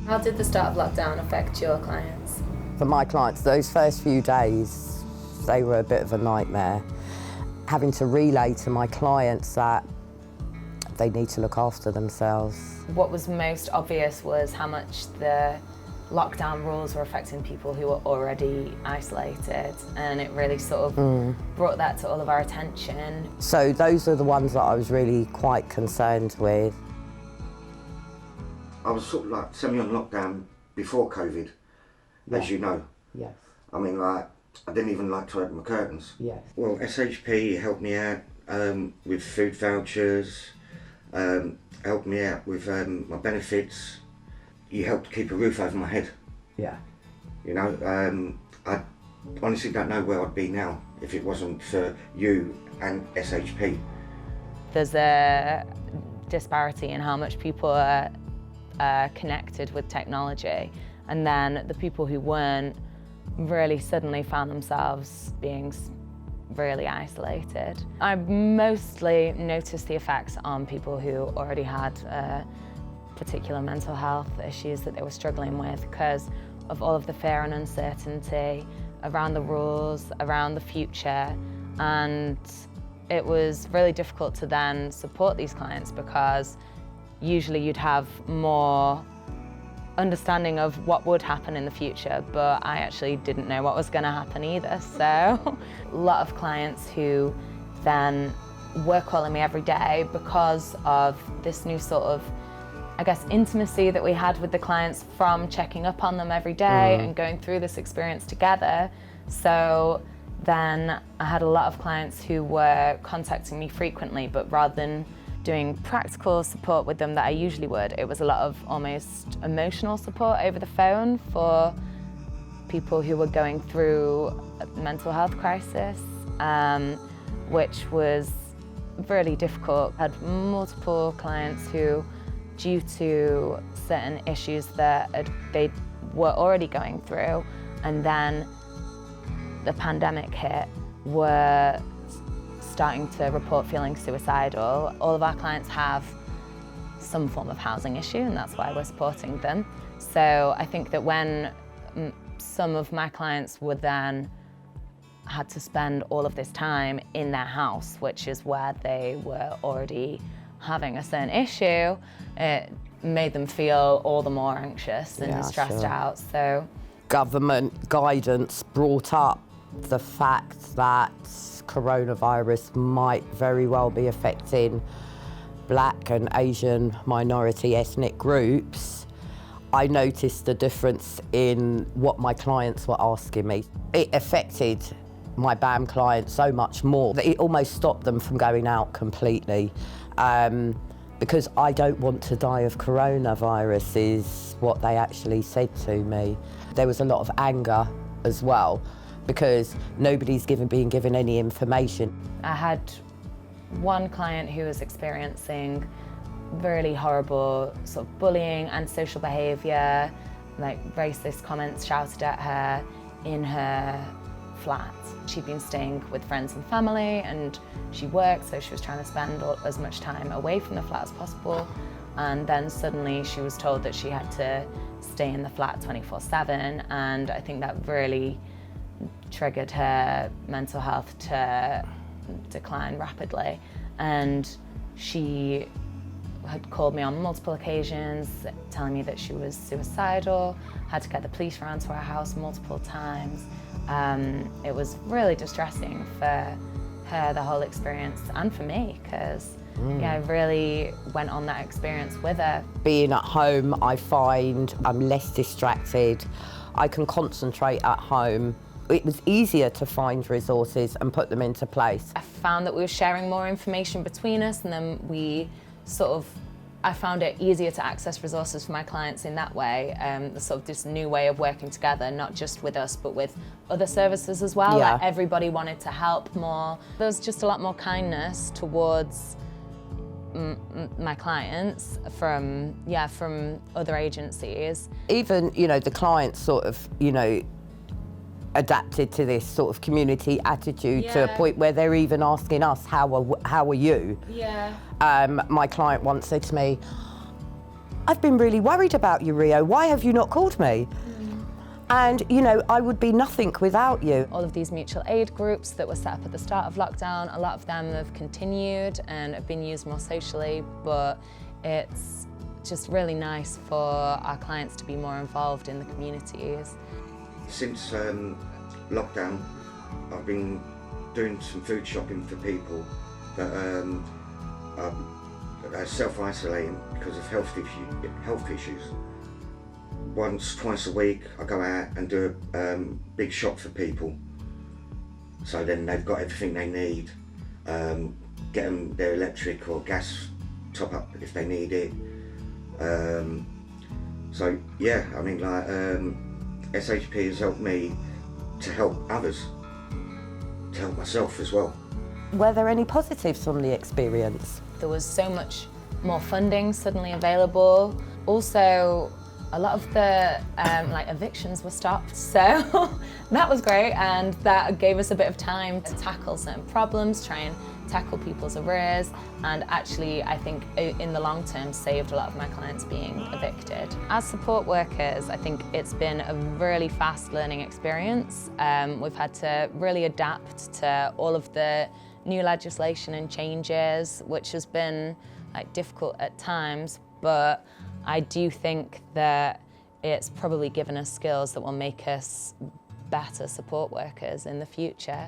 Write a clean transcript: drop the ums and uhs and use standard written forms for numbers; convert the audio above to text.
How did the start of lockdown affect your clients? For my clients, those first few days, they were a bit of a nightmare. Having to relay to my clients that they need to look after themselves. What was most obvious was how much the lockdown rules were affecting people who were already isolated, and it really sort of brought that to all of our attention. So those are the ones that I was really quite concerned with. I was sort of like semi on lockdown before COVID, as you know. Yes. I mean, like, I didn't even like to open my curtains. Yes. Well, SHP helped me out with food vouchers, helped me out with my benefits. You helped keep a roof over my head. Yeah. You know, I honestly don't know where I'd be now if it wasn't for you and SHP. There's a disparity in how much people are connected with technology, and then the people who weren't really suddenly found themselves being really isolated. I mostly noticed the effects on people who already had particular mental health issues that they were struggling with because of all of the fear and uncertainty around the rules, around the future, and it was really difficult to then support these clients because usually you'd have more understanding of what would happen in the future, but I actually didn't know what was going to happen either. So a lot of clients who then were calling me every day because of this new sort of, I guess, intimacy that we had with the clients from checking up on them every day and going through this experience together. So then I had a lot of clients who were contacting me frequently, but rather than doing practical support with them that I usually would, it was a lot of almost emotional support over the phone for people who were going through a mental health crisis, which was really difficult. I had multiple clients who, due to certain issues that they were already going through, and then the pandemic hit, were starting to report feeling suicidal. All of our clients have some form of housing issue, and that's why we're supporting them. So I think that when some of my clients would then had to spend all of this time in their house, which is where they were already having a certain issue, it made them feel all the more anxious and stressed out. So government guidance brought up the fact that coronavirus might very well be affecting Black and Asian minority ethnic groups. I noticed the difference in what my clients were asking me. It affected my BAM clients so much more that it almost stopped them from going out completely. Because I don't want to die of coronavirus is what they actually said to me. There was a lot of anger as well, because nobody's being given any information. I had one client who was experiencing really horrible sort of bullying and social behaviour, like racist comments shouted at her in her flat. She'd been staying with friends and family, and she worked, so she was trying to spend as much time away from the flat as possible. And then suddenly she was told that she had to stay in the flat 24/7, and I think that really triggered her mental health to decline rapidly. And she had called me on multiple occasions telling me that she was suicidal, had to get the police around to our house multiple times. It was really distressing for her, the whole experience, and for me, because I really went on that experience with her. Being at home, I find I'm less distracted. I can concentrate at home. It was easier to find resources and put them into place. I found that we were sharing more information between us, and then I found it easier to access resources for my clients in that way. This new way of working together, not just with us, but with other services as well. Yeah. Like everybody wanted to help more. There was just a lot more kindness towards my clients from other agencies. Even, the clients sort of, adapted to this sort of community attitude to a point where they're even asking us, how are you? Yeah. My client once said to me, I've been really worried about you, Rio. Why have you not called me? And, you know, I would be nothing without you. All of these mutual aid groups that were set up at the start of lockdown, a lot of them have continued and have been used more socially, but it's just really nice for our clients to be more involved in the communities. Since lockdown, I've been doing some food shopping for people that are self-isolating because of health issues. Once, twice a week, I go out and do a big shop for people. So then they've got everything they need. Get them their electric or gas top up if they need it. So yeah, I mean, like SHP has helped me to help others, to help myself as well. Were there any positives from the experience? There was so much more funding suddenly available. Also, a lot of the like evictions were stopped, so that was great, and that gave us a bit of time to tackle certain problems, try and tackle people's arrears, and actually I think in the long term saved a lot of my clients being evicted. As support workers, I think it's been a really fast learning experience. We've had to really adapt to all of the new legislation and changes, which has been like difficult at times, but I do think that it's probably given us skills that will make us better support workers in the future.